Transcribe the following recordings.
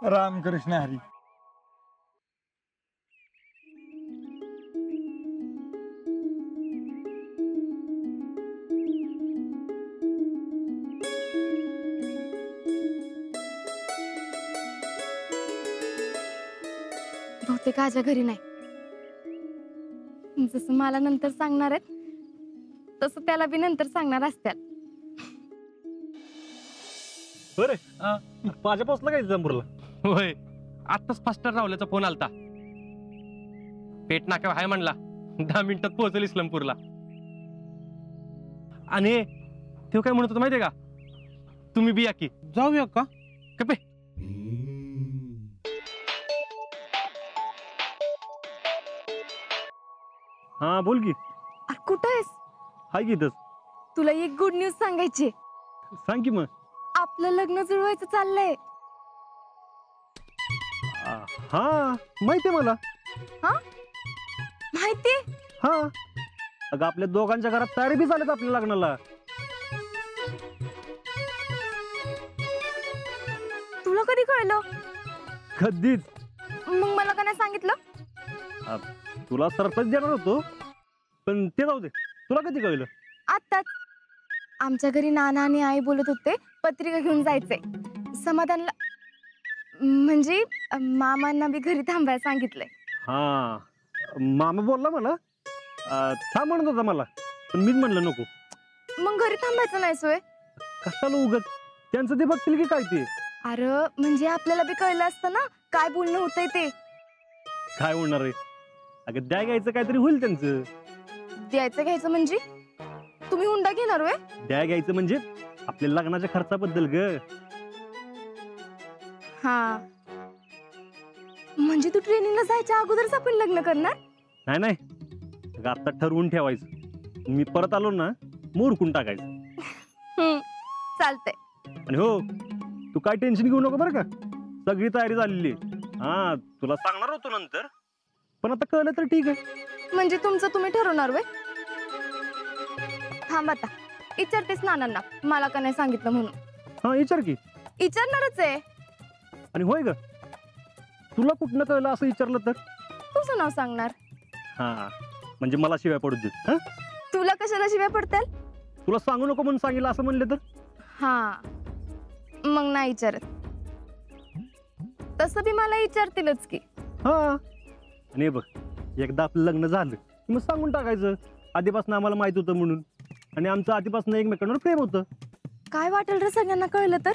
रामकृष्ण हरी. बहुतेक आजा घरी नाही. जसं मला नंतर सांगणार आहेत तसं त्याला बी नंतर सांगणार असत्याल. बरे माझ्या पोचला काय जंबूरला? होय, आत्ताच फास्टर रावल्याचा फोन आलता. पेट नाक्यावर हाय म्हणला, 10 मिनिटात पोहोचेल इस्लामपूरला. आणि तो काय म्हणत होता माहितीये का, तुम्ही बी या की. जाऊया का? कपे हा बोल की. अरे कुठं आहेस? हाय की इथंच. तुला एक गुड न्यूज सांगायची. सांग की मग. आपलं लग्न जुळवायचं चाललंय. हा माहितीये मला. हा माहिती? हा अगं आपल्या दोघांच्या घरात तयारी बी झाल्यात आपल्या लग्नाला. तुला कधी कळलं? कधीच. मग मला का नाही सांगितलं? तुला सरप्राईज देणार होतो, पण ते जाऊ दे. तुला कधी कळलं? आत्ताच. आमच्या घरी नाना आणि आई बोलत होते पत्रिका घेऊन जायचंय समाधानला. म्हणजे मामांना बी घरी थांबायला सांगितलंय. हा मामा बोलला मला, थांब म्हणत होता मला, पण मीच म्हणलं नको. मग घरी थांबायचं नाही सोय? कशाला उगत, त्यांचं ते बघतील की काय ते. अरे म्हणजे आपल्याला बी कळलं असतं ना काय बोलणं होतंय ते. काय होणार आहे? अगं द्या घ्यायचं काहीतरी होईल त्यांचं. द्यायचं घ्यायचं म्हणजे तुम्ही हुंडा घेणार होय? द्या घ्यायचं म्हणजे आपल्या लग्नाच्या खर्चाबद्दल ग. हा म्हणजे तू ट्रेनिंगला जायच्या अगोदरच आपण लग्न करणार? नाही नाही, अगं आता ठरवून ठेवायचं. मी परत आलो ना मोरकून टाकायचं. चालतंय. आणि हो, तू काय टेन्शन घेऊ नको बरं का, सगळी तयारी झालेली. हा तुला सांगणार होतो नंतर, पण आता कळलं तर ठीक आहे. म्हणजे तुमचं तुम्ही ठरवणार होय? थांब आता विचारतेस नानांना मला का नाही सांगितलं म्हणून. हा विचार की. विचारणारच आहे. आणि होय ग, तुला कुठनं कळलं असं विचारलं तर? तुझं नाव सांगणार. हा म्हणजे मला शिवाय पडू देत. हा तुला कशाला शिव्या पडतील? तुला सांगू नको म्हणून सांगितलं असं म्हणलं तर? हा मग नाही विचारत. तसं बी मला विचारतीलच की. हा आणि बघ, एकदा आपलं लग्न झालं की मग सांगून टाकायचं आधीपासून आम्हाला माहित होतं म्हणून, आणि आमचं आधीपासून एकमेकांवर प्रेम होतं. काय वाटेल रे सगळ्यांना कळलं तर?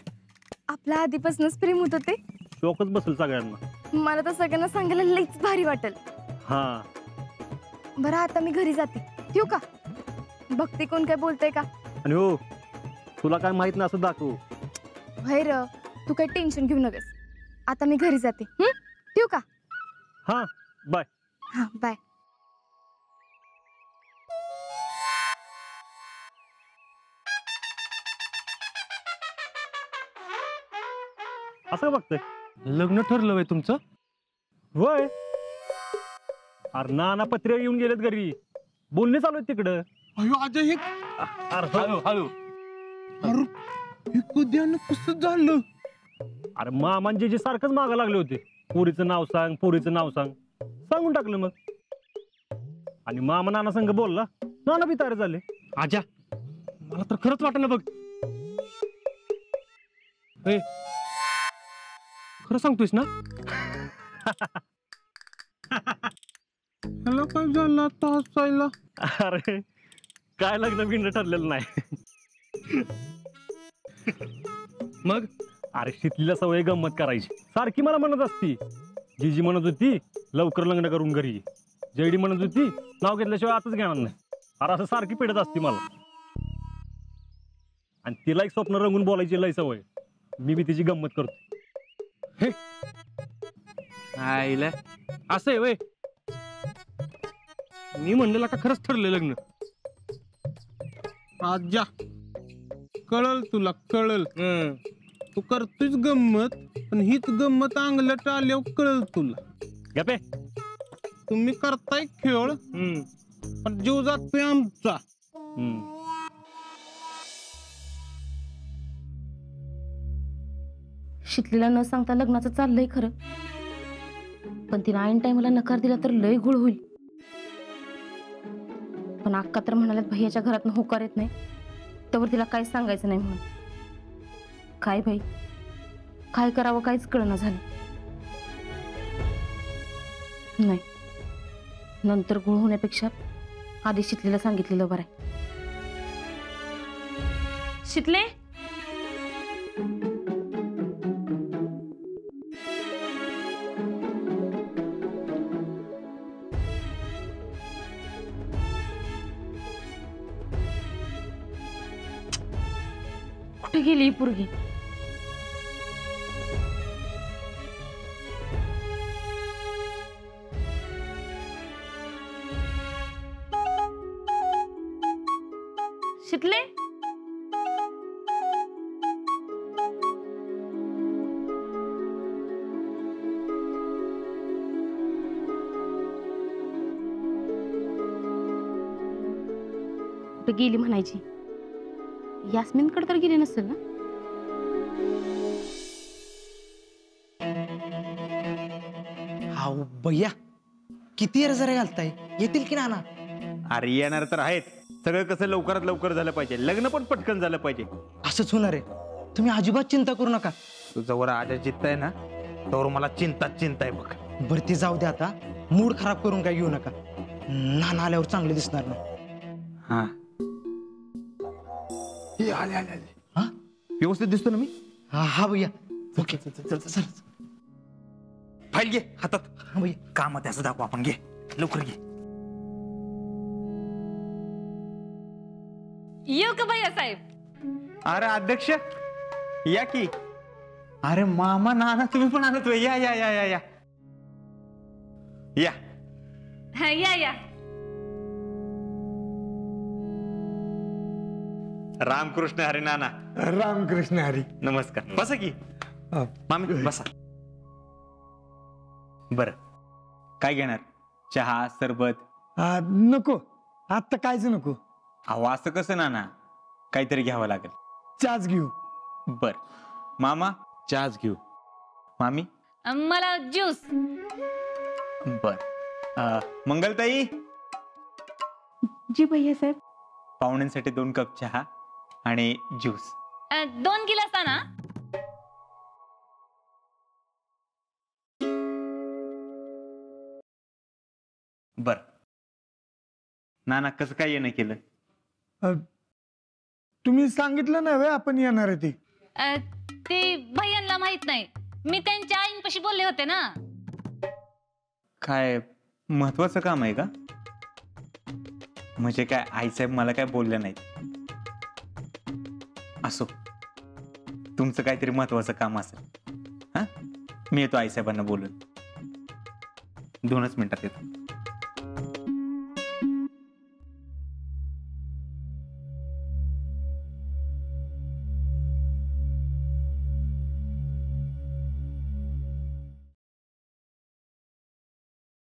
आपल्या आधीपासूनच प्रेम होतं ते. शोकच बसेल सगळ्यांना. मला तर सगळ्यांना सांगायला लईच भारी वाटेल. हा बरं आता मी घरी जाते, ठेवू का? भक्ती कोण काय बोलते का? आणि हो, तुला काय माहित नाही असं दाखव. भैर तू काही टेन्शन घेऊ नकोस. आता मी घरी जाते. ठेवू का? हा बाय. हा बाय. असं बघतंय. लग्न ठरलं होय तुमचं? होय. अरे नाना पत्रिका येऊन गेलेत घरी, बोलणे चालू आहेत तिकडं. अयो अजय हे हळू हळू. अरे हे कधी कसं झालं? अरे मामांजी जे सारखंच मागं लागले होते, पोरीचं नाव सांग, पोरीचं नाव सांग. सांगून टाकलं मग. आणि मामा नाना संग बोलला, नाना बी तयार झाले. आजा मला तर खरंच वाटत ना बघ. ए, खरं सांगतोयस ना? ह्याला काय झालं आता हसायला? अरे काय लग्न बिग्न ठरलेलं नाही. मग अरे शितलीला सवय गंमत करायची. सारखी मला म्हणत असती. जीजी म्हणत होती लवकर लग्न करून घरी. जयडी म्हणत होती नाव घेतल्याशिवाय आताच घेणार नाही. अरे असं सारखी पेटत असती मला. आणि तिला एक स्वप्न रंगून बोलायची लय सवय. मी बी तिची गंमत करतो. आईला असं आहे वय. मी म्हणलेला का खरंच ठरलं लग्न? आज्या कळल तुला, कळल. तू करतोयस गंमत, पण हीच गंमत अंगलट आल्यावर कळल तुला. गपे. तुम्ही करताय खेळ, पण जीव जातोय आमचा. शिकलेला न सांगता लग्नाचं चाललंय खरं, पण तिने ऐन टाइमला नकार दिला तर लय घोळ होईल. पण अक्का तर म्हणाल्यात भैयाच्या घरातून होकार येत नाही त्यावर तिला काहीच सांगायचं नाही म्हणून. काय भाई, काय करावं काहीच कळना झालं. नाही, नंतर गुळ होण्यापेक्षा आधी शितलीला सांगितलेलं बरं आहे. शितले, कुठे गेली ही पोरगी? शितले, कुठे गेली म्हणायची? यास्मिनकडे तर गेली नसेल ना? हाऊ भैया, किती जरा घालताय, येतील की नाना? अरे येणार तर आहेत. सगळं कसं लवकरात लवकर झालं पाहिजे, लग्न पण पटकन झालं पाहिजे. असंच होणार आहे. तुम्ही अजिबात चिंता करू नका. तुझं वर आजा चित्त आहे ना, तर मला चिंता आहे बघ. बरं ते जाऊ दे आता, मूड खराब करून काय घेऊ नका. नाना आल्यावर चांगले दिसणार ना. हा आले आले आले. हा व्यवस्थित दिसतो ना मी? हा हा भैया. ओके चल चल. फाईल घे हातात. हा भैया. काम त्याचं दाखव आपण. घे लवकर घे. येऊ का भैया साहेब? अरे अध्यक्ष या की. अरे मामा नाना तुम्ही पण आलात होय. या या या या या या. या या. रामकृष्ण हरी नाना. रामकृष्ण हरी. नमस्कार. बसा की मामी, बसा. बर काय घेणार? चहा, सरबत? नको, आता कायच नको. अहो असं कसं नाना, काहीतरी घ्यावं लागेल. चहाच घेऊ. बर मामा चहाच घेऊ. मामी मला ज्यूस. बर मंगलताई. जी भैया साहेब. पाहुण्यांसाठी 2 कप चहा आणि ज्यूस. 2 गिलास आणा. बर नाना कसं काय येणं केलं? तुम्ही सांगितलं ना आपण येणार आहे ते. ते भैयांना माहित नाही, मी त्यांच्या आईंपाशी बोलले होते ना. काय महत्वाचं काम आहे का? म्हणजे काय आईसाहेब मला काय बोलले नाहीत? असो, तुमचं काहीतरी महत्वाचं काम असेल. हा मी येतो आईसाहेबांना बोलून. 2च मिनिटात येतो.